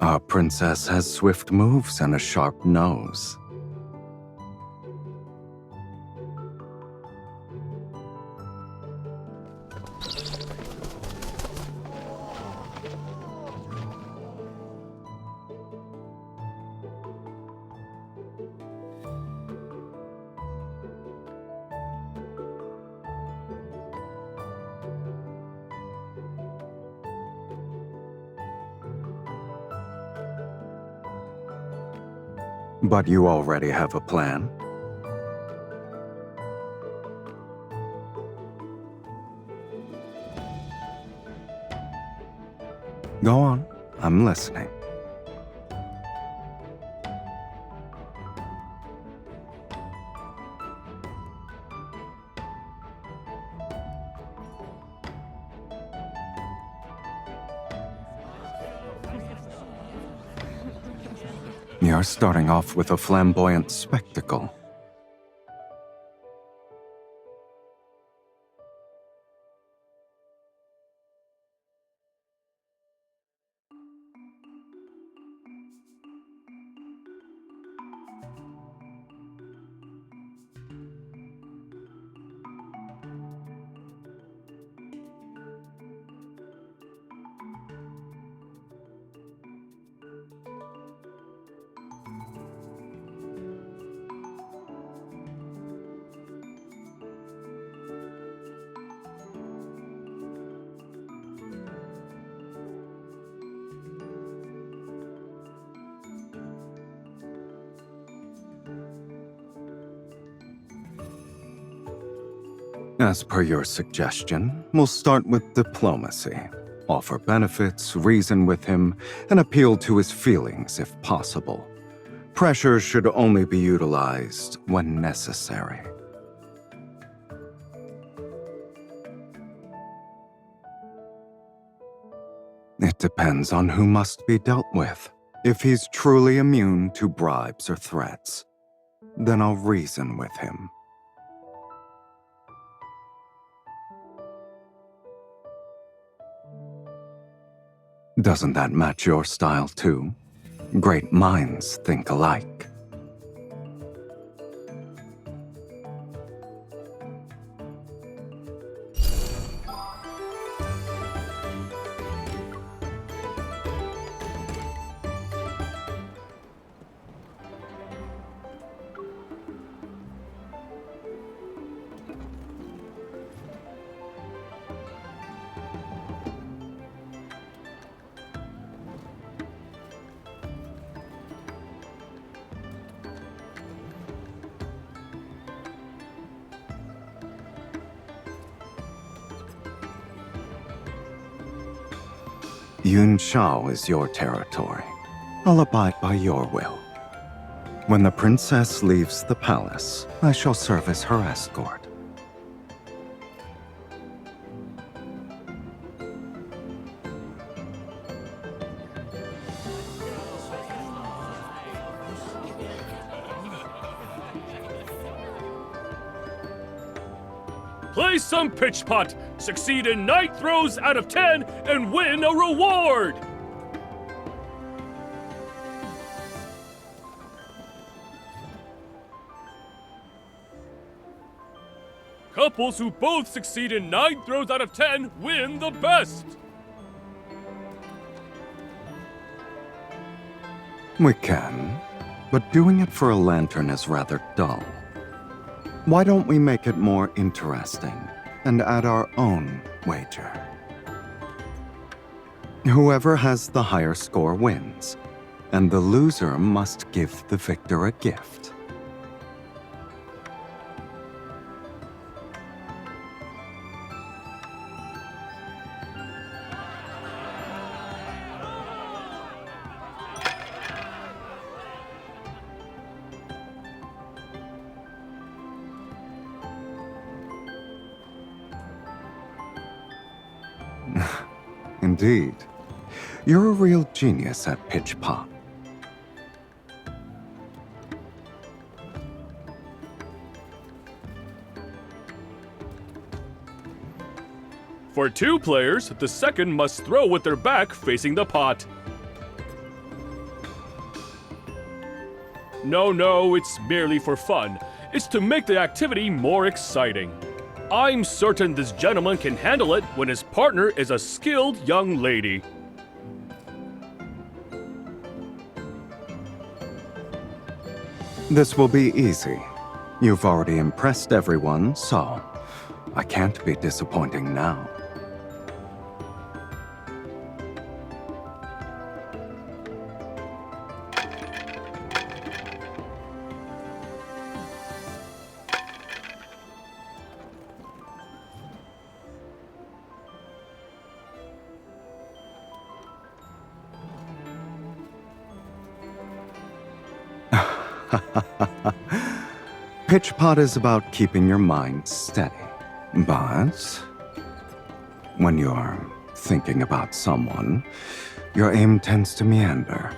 Our princess has swift moves and a sharp nose. But you already have a plan? Go on, I'm listening. You're starting off with a flamboyant spectacle. As per your suggestion, we'll start with diplomacy. Offer benefits, reason with him, and appeal to his feelings if possible. Pressure should only be utilized when necessary. It depends on who must be dealt with. If he's truly immune to bribes or threats, then I'll reason with him. Doesn't that match your style too? Great minds think alike. Yun Shao is your territory. I'll abide by your will. When the princess leaves the palace, I shall serve as her escort. Play some pitch pot, succeed in 9 throws out of 10, and win a reward! Couples who both succeed in 9 throws out of 10 win the best! We can, but doing it for a lantern is rather dull. Why don't we make it more interesting and add our own wager? Whoever has the higher score wins, and the loser must give the victor a gift. Indeed. You're a real genius at pitch pot. For 2 players, the second must throw with their back facing the pot. No, it's merely for fun. It's to make the activity more exciting. I'm certain this gentleman can handle it when his partner is a skilled young lady. This will be easy. You've already impressed everyone, so I can't be disappointing now. Pitchpot is about keeping your mind steady. But when you're thinking about someone, your aim tends to meander.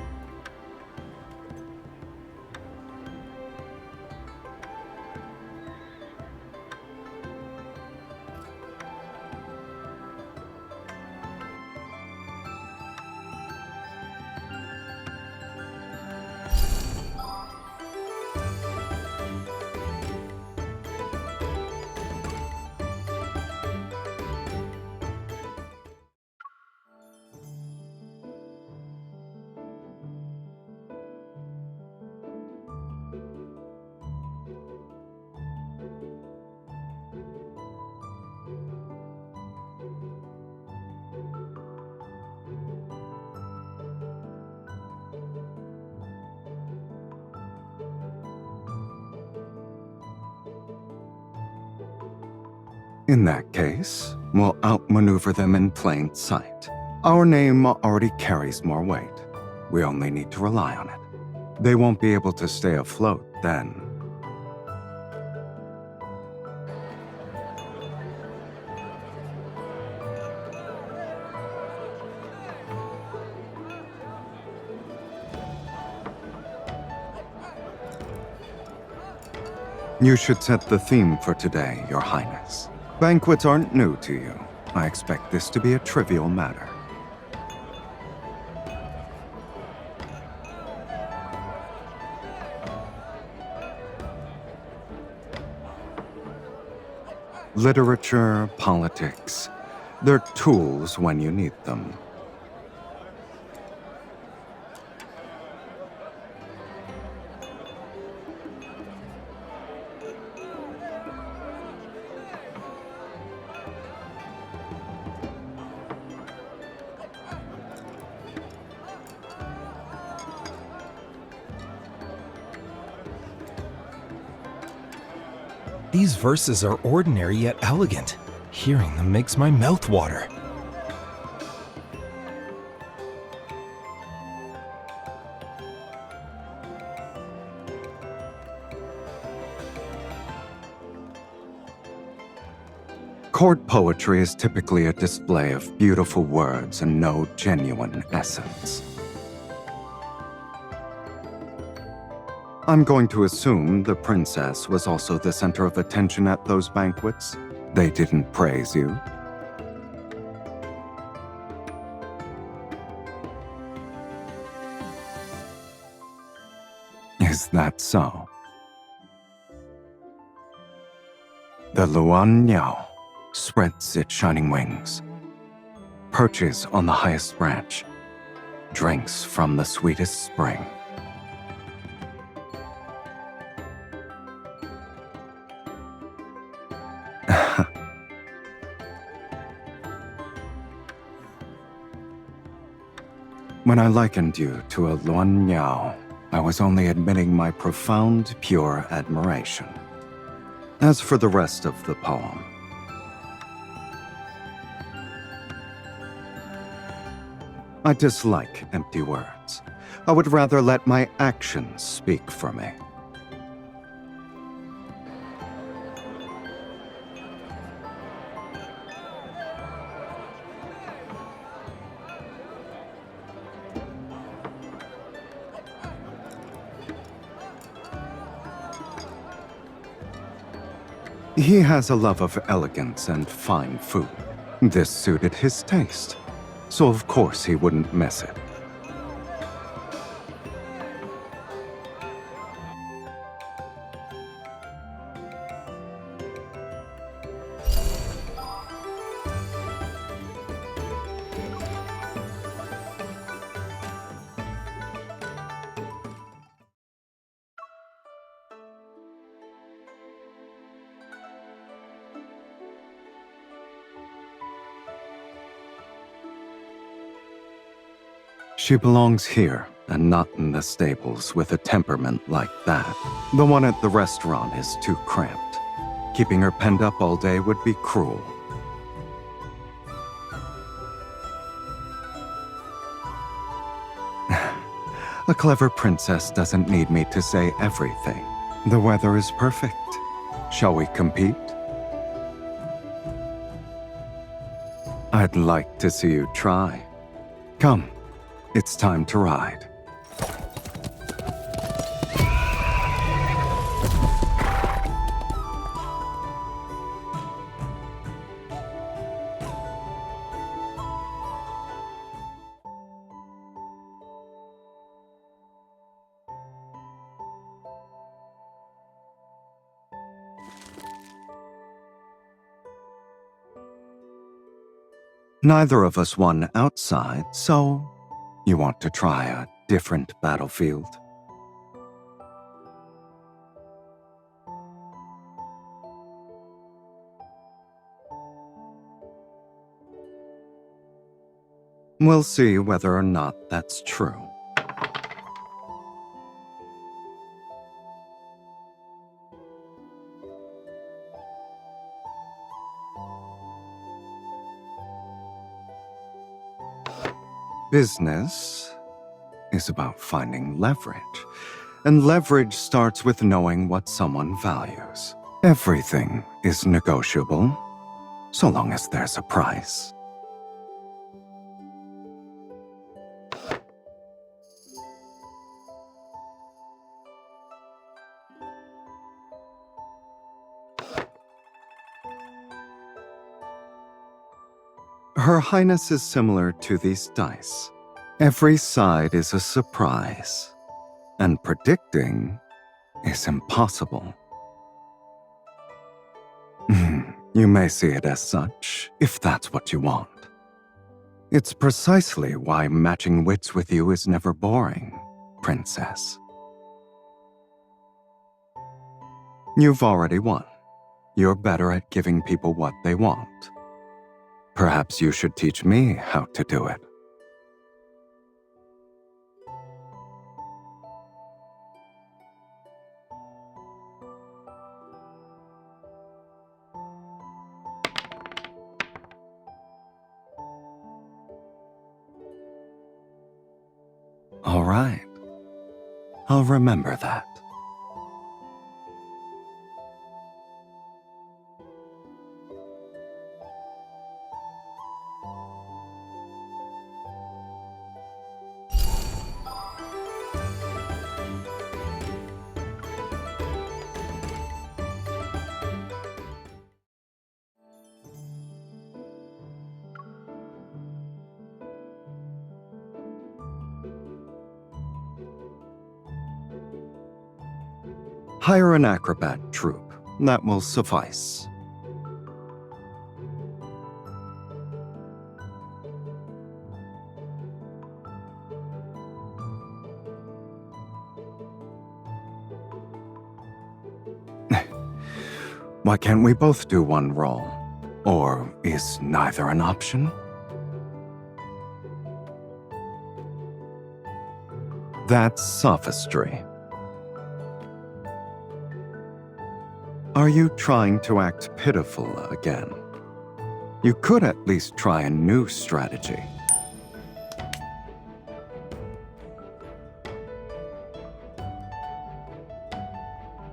In that case, we'll outmaneuver them in plain sight. Our name already carries more weight. We only need to rely on it. They won't be able to stay afloat then. You should set the theme for today, Your Highness. Banquets aren't new to you. I expect this to be a trivial matter. Literature, politics, they're tools when you need them. These verses are ordinary yet elegant. Hearing them makes my mouth water. Court poetry is typically a display of beautiful words and no genuine essence. I'm going to assume the princess was also the center of attention at those banquets. They didn't praise you. Is that so? The ƑөŨũö spreads its shining wings, perches on the highest branch, drinks from the sweetest spring. When I likened you to a ƑөŨũö, I was only admitting my profound, pure admiration. As for the rest of the poem, I dislike empty words. I would rather let my actions speak for me. He has a love of elegance and fine food. This suited his taste, so of course he wouldn't miss it. She belongs here and not in the stables with a temperament like that. The one at the restaurant is too cramped. Keeping her penned up all day would be cruel. A clever princess doesn't need me to say everything. The weather is perfect. Shall we compete? I'd like to see you try. Come, it's time to ride. Neither of us won outside, so you want to try a different battlefield? We'll see whether or not that's true. Business is about finding leverage, and leverage starts with knowing what someone values. Everything is negotiable, so long as there's a price. Her Highness is similar to these dice. Every side is a surprise, and predicting is impossible. You may see it as such, if that's what you want. It's precisely why matching wits with you is never boring, Princess. You've already won. You're better at giving people what they want. Perhaps you should teach me how to do it. All right. I'll remember that. Hire an acrobat troupe. That will suffice. Why can't we both do one role? Or is neither an option? That's sophistry. Are you trying to act pitiful again? You could at least try a new strategy.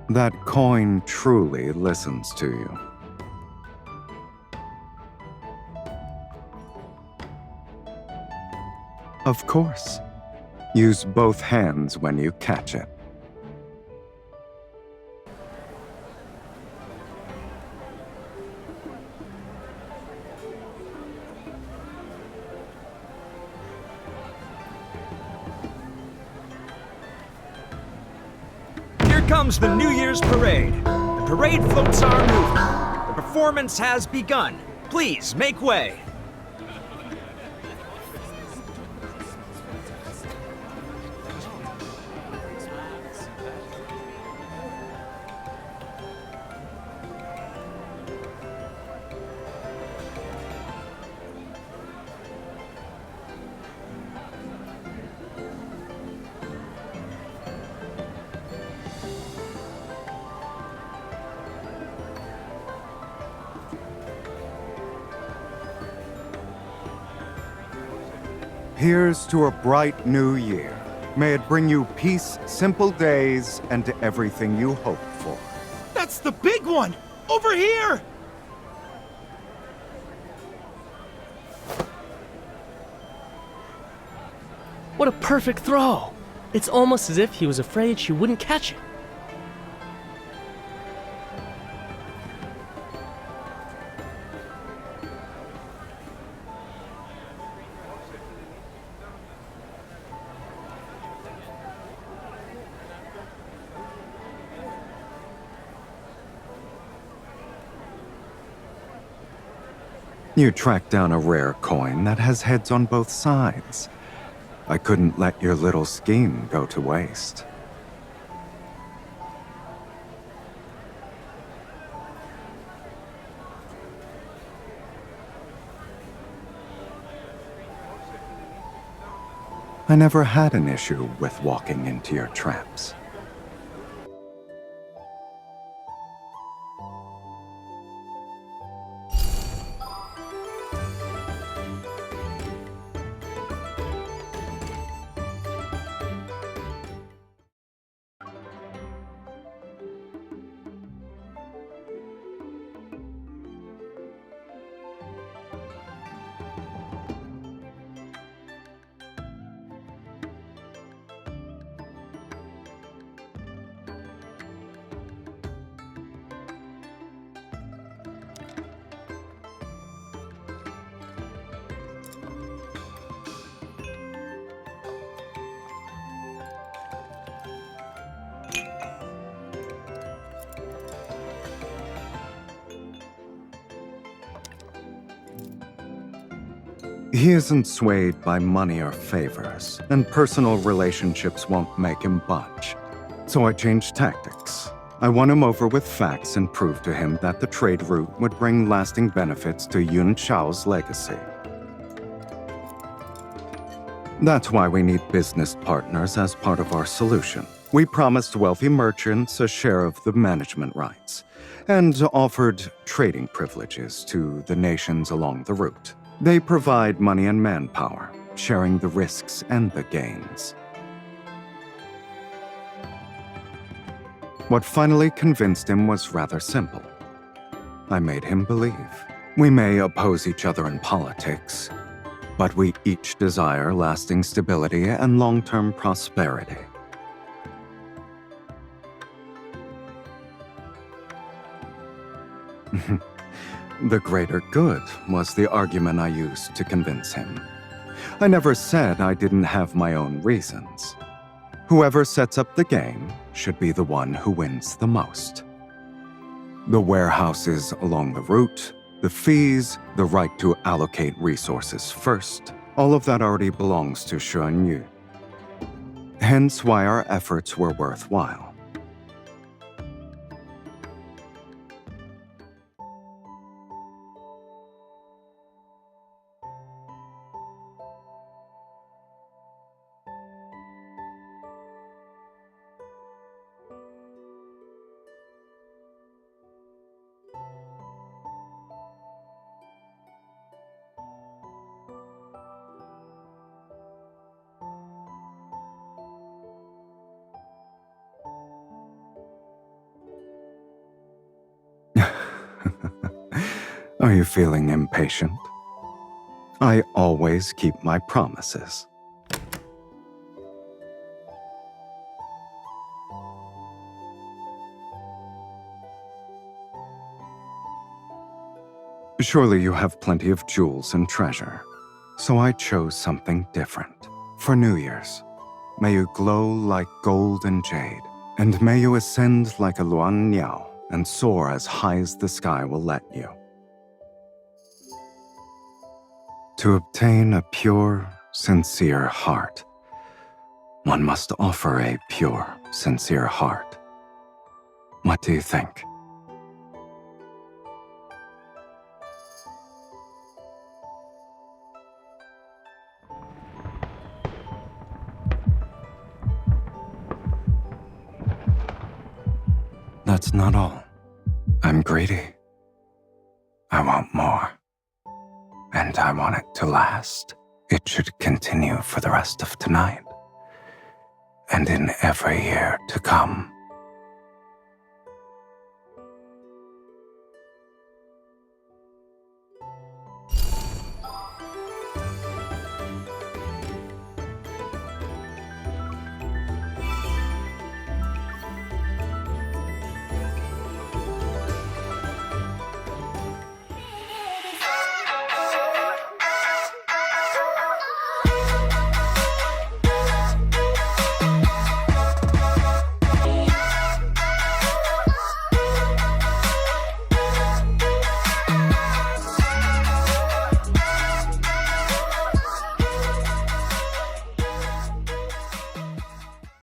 That coin truly listens to you. Of course. Use both hands when you catch it. Comes the New Year's parade. The parade floats our movement. The performance has begun. Please make way. Here's to a bright new year. May it bring you peace, simple days, and everything you hope for. That's the big one! Over here! What a perfect throw! It's almost as if he was afraid she wouldn't catch it. You tracked down a rare coin that has heads on both sides. I couldn't let your little scheme go to waste. I never had an issue with walking into your traps. He isn't swayed by money or favors, and personal relationships won't make him budge. So I changed tactics. I won him over with facts and proved to him that the trade route would bring lasting benefits to Yun Chao's legacy. That's why we need business partners as part of our solution. We promised wealthy merchants a share of the management rights, and offered trading privileges to the nations along the route. They provide money and manpower, sharing the risks and the gains. What finally convinced him was rather simple. I made him believe. We may oppose each other in politics, but we each desire lasting stability and long-term prosperity. The greater good was the argument I used to convince him. I never said I didn't have my own reasons. Whoever sets up the game should be the one who wins the most. The warehouses along the route, the fees, the right to allocate resources first, all of that already belongs to ƑөŨΗ. Hence why our efforts were worthwhile. Are you feeling impatient? I always keep my promises. Surely you have plenty of jewels and treasure, so I chose something different. For New Year's, may you glow like gold and jade, and may you ascend like a Luan Niao and soar as high as the sky will let you. To obtain a pure, sincere heart, one must offer a pure, sincere heart. What do you think? That's not all. I'm greedy. I want more. And I want it to last. It should continue for the rest of tonight, and in every year to come.